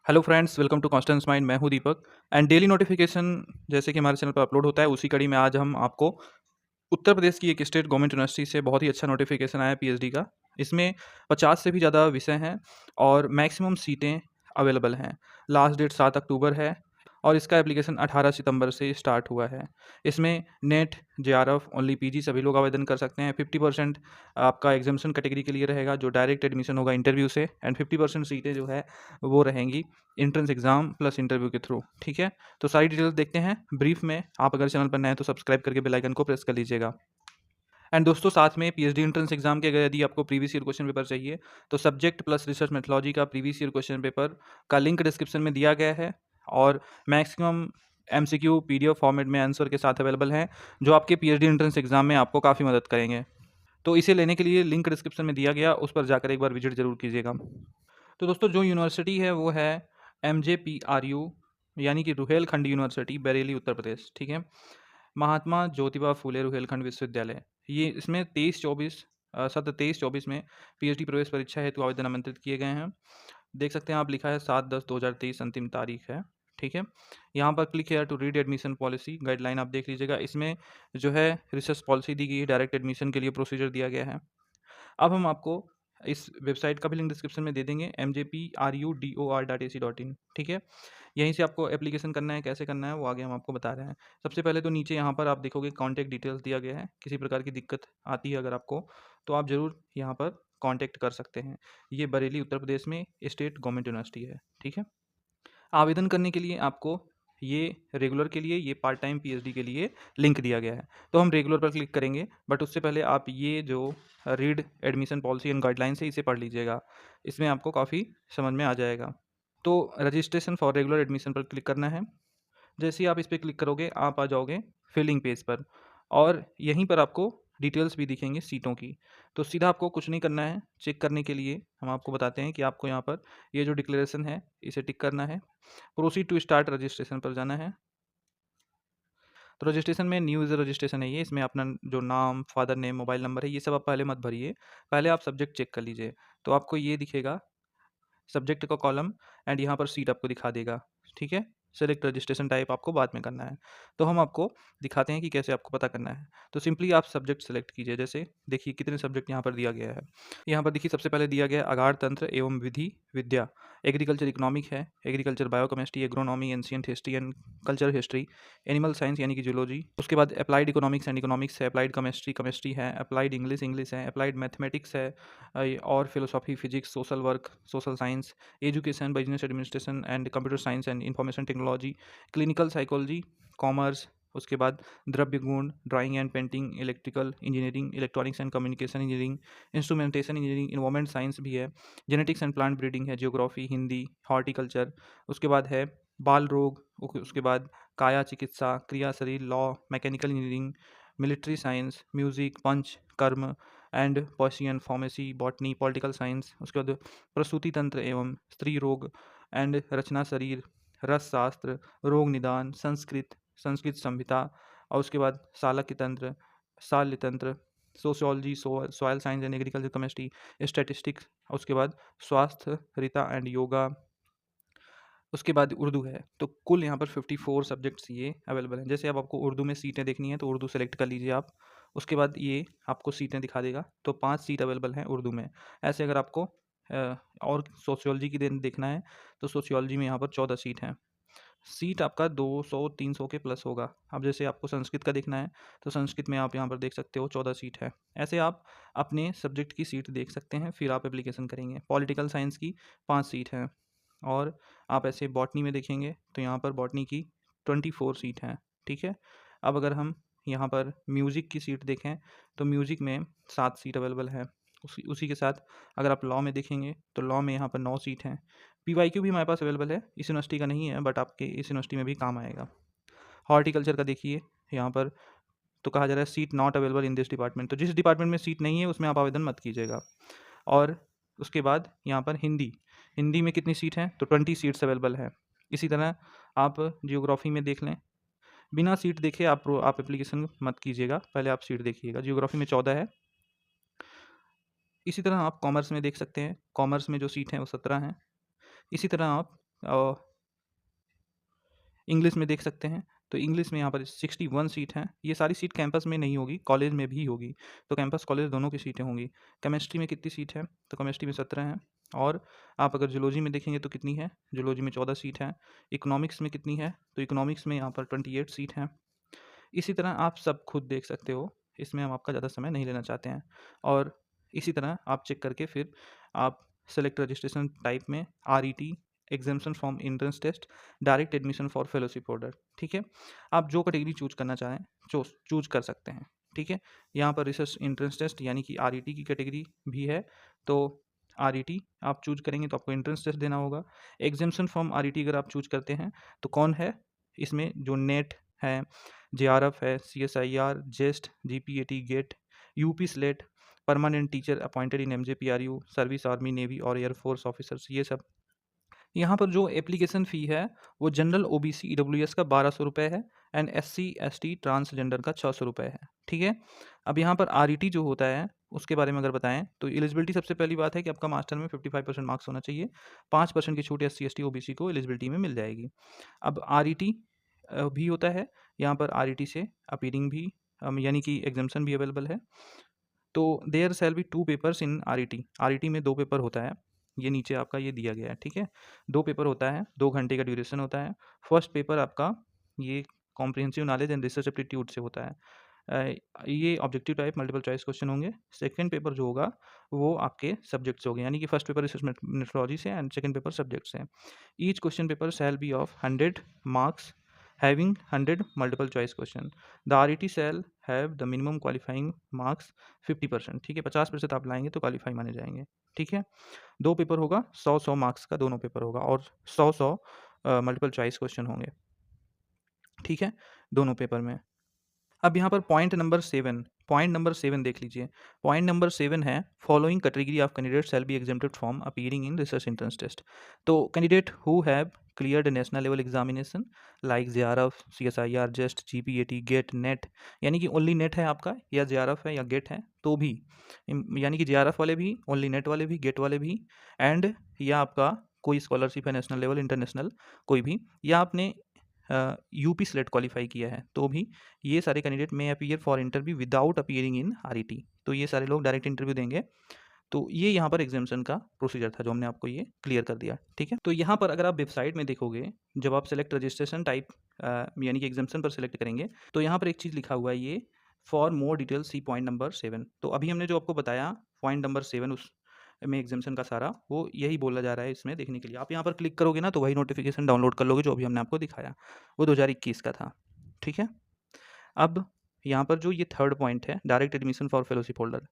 Hello friends, welcome to Constant Mind. मैं हूं दीपक and daily notification जैसे कि हमारे चैनल पर अपलोड होता है, उसी कड़ी में आज हम आपको उत्तर प्रदेश की एक स्टेट गवर्नमेंट यूनिवर्सिटी से बहुत ही अच्छा नोटिफिकेशन आया है पीएचडी का। इसमें 50 से भी ज़्यादा विषय हैं और मैक्सिमम सीटें अवेलेबल हैं। लास्ट डेट 7 अक्टूबर है और इसका एप्लीकेशन 18 सितंबर से स्टार्ट हुआ है। इसमें नेट, जेआरएफ, ओनली पीजी सभी लोग आवेदन कर सकते हैं। 50% आपका एग्जामिनेशन कैटेगरी के लिए रहेगा जो डायरेक्ट एडमिशन होगा इंटरव्यू से, एंड 50% सीटें जो है वो रहेंगी एंट्रेंस एग्जाम प्लस इंटरव्यू के थ्रू। ठीक है, तो सारी डिटेल्स देखते हैं ब्रीफ में। आप अगर चैनल पर नए हैं तो सब्सक्राइब करके बेल आइकन को प्रेस कर लीजिएगा। एंड दोस्तों, साथ में पीएचडी एंट्रेंस एग्जाम के अगर यदि आपको प्रीवियस ईयर क्वेश्चन पेपर चाहिए तो सब्जेक्ट प्लस रिसर्च मेथोलॉजी का प्रीवियस ईयर क्वेश्चन पेपर का लिंक डिस्क्रिप्शन में दिया गया है और मैक्सिमम एमसीक्यू पीडीएफ फॉर्मेट में आंसर के साथ अवेलेबल हैं, जो आपके पीएचडी एंट्रेंस एग्जाम में आपको काफ़ी मदद करेंगे। तो इसे लेने के लिए लिंक डिस्क्रिप्शन में दिया गया, उस पर जाकर एक बार विजिट जरूर कीजिएगा। तो दोस्तों, जो यूनिवर्सिटी है वो है MJPRU, यानी कि रुहेलखंड यूनिवर्सिटी, बरेली, उत्तर प्रदेश। ठीक है, महात्मा ज्योतिबा फूले रुहेलखंड विश्वविद्यालय। ये इसमें 23-24 सत्र 23-24 में पीएचडी प्रवेश परीक्षा हेतु आवेदन आमंत्रित किए गए हैं। देख सकते हैं आप, लिखा है 7/10/2023 अंतिम तारीख है। ठीक है, यहाँ पर click here to read admission policy guideline आप देख लीजिएगा। इसमें जो है रिसर्च पॉलिसी दी गई है, डायरेक्ट एडमिशन के लिए प्रोसीजर दिया गया है। अब हम आपको इस वेबसाइट का भी लिंक डिस्क्रिप्शन में दे देंगे, mjprudor.ac.in। ठीक है, यहीं से आपको एप्लीकेशन करना है, कैसे करना है वो आगे हम आपको बता रहे हैं। सबसे पहले तो नीचे यहाँ पर आप देखोगे कॉन्टैक्ट डिटेल्स दिया गया है। किसी प्रकार की दिक्कत आती है अगर आपको, तो आप ज़रूर यहाँ पर कॉन्टैक्ट कर सकते हैं। ये बरेली उत्तर प्रदेश में स्टेट गवर्नमेंट यूनिवर्सिटी है। ठीक है, आवेदन करने के लिए आपको ये रेगुलर के लिए, ये पार्ट टाइम पीएचडी के लिए लिंक दिया गया है। तो हम रेगुलर पर क्लिक करेंगे, बट उससे पहले आप ये जो read admission policy and guidelines है इसे पढ़ लीजिएगा। इसमें आपको काफ़ी समझ में आ जाएगा। तो रजिस्ट्रेशन फॉर रेगुलर एडमिशन पर क्लिक करना है। जैसे ही आप इस पर क्लिक करोगे आप आ जाओगे फिलिंग पेज पर, और यहीं पर आपको डिटेल्स भी दिखेंगे सीटों की। तो सीधा आपको कुछ नहीं करना है। चेक करने के लिए हम आपको बताते हैं कि आपको यहाँ पर ये जो डिक्लेरेशन है इसे टिक करना है। प्रोसीड टू स्टार्ट रजिस्ट्रेशन पर जाना है। तो रजिस्ट्रेशन में न्यू यूज़र रजिस्ट्रेशन है ये। इसमें अपना जो नाम, फादर नेम, मोबाइल नंबर है, ये सब आप पहले मत भरिए। पहले आप सब्जेक्ट चेक कर लीजिए। तो आपको ये दिखेगा सब्जेक्ट का कॉलम, एंड यहाँ पर सीट आपको दिखा देगा। ठीक है, सेलेक्ट रजिस्ट्रेशन टाइप आपको बाद में करना है। तो हम आपको दिखाते हैं कि कैसे आपको पता करना है। तो सिंपली आप सब्जेक्ट सेलेक्ट कीजिए। जैसे देखिए कितने सब्जेक्ट यहाँ पर दिया गया है। यहाँ पर देखिए सबसे पहले दिया गया है आगार तंत्र एवं विधि विद्या। एग्रीकल्चर इकोनॉमिक है, agriculture biochemistry, agronomy, ancient history and culture history, animal science यानी कि जूलॉजी। उसके बाद अप्लाइड इकोनॉमिक्स एंड इकोनॉमिक्स है, अप्लाइड केमिस्ट्री केमिस्ट्री है, अप्लाइड इंग्लिश इंग्लिश है, अप्लाइड मैथमेटिक्स है, और philosophy, physics, social work, social science, education, business administration and computer science and information technology, clinical psychology, commerce. उसके बाद द्रव्य गुण, drawing and painting, electrical engineering, electronics and communication engineering, instrumentation engineering, environment science भी है, genetics and plant breeding है, geography, Hindi, horticulture. उसके बाद है बाल रोग, उसके बाद काया चिकित्सा, क्रिया शरीर, law, mechanical engineering, military science, music, पंच, कर्म and Persian, pharmacy, botany, political science. उसके बाद प्रसूति तंत्र एवं स्त्री रोग एंड रचना शरीर, रस शास्त्र, रोग निदान, संस्कृत, संस्कृत संहिता। और उसके बाद सालक्य तंत्र, शाल्य तंत्र, sociology, soil science and agriculture chemistry, statistics. उसके बाद स्वास्थ्य, रीता एंड योगा। उसके बाद उर्दू है। तो कुल यहाँ पर 54 सब्जेक्ट्स ये अवेलेबल हैं। जैसे अब आपको उर्दू में सीटें देखनी है तो उर्दू सेलेक्ट कर लीजिए आप। उसके बाद ये आपको सीटें दिखा देगा। तो 5 सीट अवेलेबल हैं उर्दू में। ऐसे अगर आपको और सोशियोलॉजी की देखना है तो सोशियोलॉजी में यहाँ पर 14 सीट हैं। सीट आपका 200-300 के प्लस होगा। अब जैसे आपको संस्कृत का देखना है तो संस्कृत में आप यहाँ पर देख सकते हो 14 सीट है। ऐसे आप अपने सब्जेक्ट की सीट देख सकते हैं, फिर आप एप्लीकेशन करेंगे। पॉलिटिकल साइंस की 5 सीट हैं, और आप ऐसे बॉटनी में देखेंगे तो यहाँ पर बॉटनी की 24 सीट हैं। ठीक है, अब अगर हम यहाँ पर म्यूज़िक की सीट देखें तो म्यूज़िक में 7 सीट अवेलेबल है। उसी के साथ अगर आप लॉ में देखेंगे तो लॉ में यहाँ पर 9 सीट हैं। पीवाईक्यू भी हमारे पास अवेलेबल है, इस यूनिवर्सिटी का नहीं है बट आपके इस यूनिवर्सिटी में भी काम आएगा। हॉर्टिकल्चर का देखिए यहाँ पर तो कहा जा रहा है seat not available in this department. तो जिस डिपार्टमेंट में सीट नहीं है उसमें आप आवेदन मत कीजिएगा। और उसके बाद यहाँ पर हिंदी, हिंदी में कितनी सीट हैं तो 20 सीट्स अवेलेबल है। इसी तरह आप जियोग्राफी में देख लें। बिना सीट देखे आप एप्लीकेशन मत कीजिएगा, पहले आप सीट देखिएगा। जियोग्राफी में 14 है। इसी तरह आप कॉमर्स में देख सकते हैं, कॉमर्स में जो सीट हैं वो 17 हैं। इसी तरह आप इंग्लिश में देख सकते हैं, तो इंग्लिश में यहाँ पर 61 सीट हैं। ये सारी सीट कैंपस में नहीं होगी, कॉलेज में भी होगी, तो कैंपस कॉलेज दोनों की सीटें होंगी। केमिस्ट्री में कितनी सीट है, तो केमिस्ट्री में 17 हैं। और आप अगर जूलॉजी में देखेंगे तो कितनी है, जूलॉजी में 14 सीट है। इकोनॉमिक्स में कितनी है, तो इकोनॉमिक्स में यहाँ पर 28 सीट हैं। इसी तरह आप सब खुद देख सकते हो, इसमें हम आपका ज़्यादा समय नहीं लेना चाहते हैं। और इसी तरह आप चेक करके फिर आप सेलेक्ट रजिस्ट्रेशन टाइप में RET, examination form, entrance test, direct admission for fellowship holder, ठीक है। आप जो कैटेगरी चूज करना चाहें चूज कर सकते हैं, ठीक है। यहाँ पर रिसर्च एंट्रेंस टेस्ट यानी कि RET की कैटेगरी भी है, तो RET आप चूज करेंगे तो आपको एंट्रेंस टेस्ट देना होगा। एग्जामिनेशन फॉर्म RET अगर आप चूज करते हैं तो कौन है इसमें, जो नेट है, JRF है, CSIR, JEST, GPAT, GATE, UP SLET, permanent teacher appointed in MJPRU, service army navy और एयरफोर्स ऑफिसर्स, ये सब। यहाँ पर जो एप्लीकेशन फ़ी है वो जनरल OBC EWS का 1200 रुपये है एंड SC ST ट्रांसजेंडर का 600 रुपये है, ठीक है। अब यहाँ पर RET जो होता है उसके बारे में अगर बताएं तो एलिजिबिलिटी सबसे पहली बात है कि आपका मास्टर में 55% मार्क्स होना चाहिए। 5% की छूट SC ST OBC को एलिजिबिलिटी में मिल जाएगी। अब RET भी होता है, यहाँ पर RET से अपीयरिंग भी यानी कि एग्जामिनेशन भी अवेलेबल है। तो there shall be 2 papers in RET में 2 पेपर होता है, ये नीचे आपका ये दिया गया है, ठीक है। 2 पेपर होता है, 2 घंटे का ड्यूरेशन होता है। फर्स्ट पेपर आपका ये comprehensive knowledge and research aptitude से होता है। ये objective type multiple choice question होंगे। सेकंड पेपर जो होगा वो आपके सब्जेक्ट से होगा, यानी कि फर्स्ट पेपर रिसर्च मेथोडोलॉजी से एंड सेकंड पेपर सब्जेक्ट से। Each question paper shall be of 100 marks having 100 multiple choice question. The RET shall have the minimum qualifying marks 50%, ठीक है। 50% आप लाएंगे तो क्वालिफाई माने जाएंगे, ठीक है। 2 पेपर होगा, 100 मार्क्स का दोनों पेपर होगा और 100 मल्टीपल चॉइस क्वेश्चन होंगे, ठीक है, दोनों पेपर में। अब यहाँ पर पॉइंट नंबर 7 देख लीजिए। पॉइंट नंबर 7 है following category of candidate shall be exempted from appearing in research entrance test. तो candidate who have cleared national level examination like JRF, CSIR, JEST, GPAT, GATE, NET, यानी कि only net है आपका या JRF है या gate है तो भी, यानी कि JRF वाले भी, ओनली नेट वाले भी, गेट वाले भी, एंड या आपका कोई स्कॉलरशिप है नेशनल लेवल, इंटरनेशनल कोई भी, या आपने UP स्लेट क्वालिफाई किया है तो भी ये सारे कैंडिडेट में appear for interview without appearing in RET, तो ये सारे लोग डायरेक्ट इंटरव्यू देंगे। तो ये यहाँ पर एग्जामिनेशन का प्रोसीजर था जो हमने आपको ये क्लियर कर दिया, ठीक है। तो यहाँ पर अगर आप वेबसाइट में देखोगे, जब आप सेलेक्ट रजिस्ट्रेशन टाइप यानी कि एग्जामिनेशन पर सेलेक्ट करेंगे तो यहाँ पर एक चीज़ लिखा हुआ है, ये for more detail see point number 7। तो अभी हमने जो आपको बताया पॉइंट नंबर 7 उस में एग्जामिनेशन का सारा वो यही बोला जा रहा है इसमें देखने के लिए। आप यहाँ पर क्लिक करोगे ना तो वही नोटिफिकेशन डाउनलोड कर लोगे जो अभी हमने आपको दिखाया, वो 2021 का था, ठीक है। अब यहाँ पर जो ये थर्ड पॉइंट है direct admission for fellowship holder,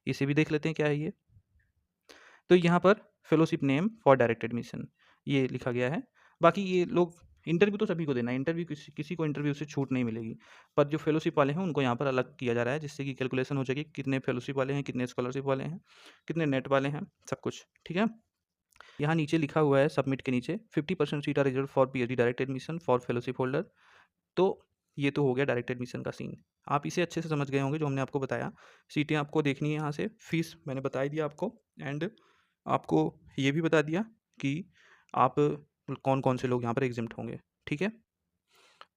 इसे भी देख लेते हैं क्या है ये। तो यहाँ पर fellowship name for direct admission ये लिखा गया है। बाकी ये लोग इंटरव्यू तो सभी को देना है, इंटरव्यू किसी को इंटरव्यू से छूट नहीं मिलेगी, पर जो फेलोशिप वाले हैं उनको यहाँ पर अलग किया जा रहा है जिससे कि कैलकुलेशन हो जाएगी कितने फेलोशिप वाले हैं, कितने स्कॉलरशिप वाले हैं, कितने नेट वाले हैं, सब कुछ, ठीक है। यहाँ नीचे लिखा हुआ है सबमिट के नीचे 50% seat are reserve for PhD direct admission for fellowship holder. तो ये तो हो गया डायरेक्ट एडमिशन का सीन, आप इसे अच्छे से समझ गए होंगे जो हमने आपको बताया। सीटें आपको देखनी है यहाँ से, फीस मैंने बता ही दिया आपको, एंड आपको ये भी बता दिया कि आप कौन कौन से लोग यहाँ पर एग्जिम्ट होंगे, ठीक है।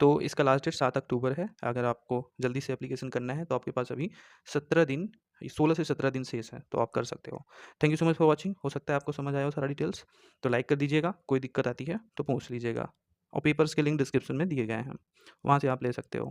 तो इसका लास्ट डेट 7 अक्टूबर है। अगर आपको जल्दी से एप्लीकेशन करना है तो आपके पास अभी 17 दिन, 16 से 17 दिन शेष है, तो आप कर सकते हो। Thank you so much for watching. हो सकता है आपको समझ आया हो सारा डिटेल्स, तो लाइक कर दीजिएगा। कोई दिक्कत आती है तो पूछ लीजिएगा, और पेपर्स के लिंक डिस्क्रिप्शन में दिए गए हैं, वहाँ से आप ले सकते हो।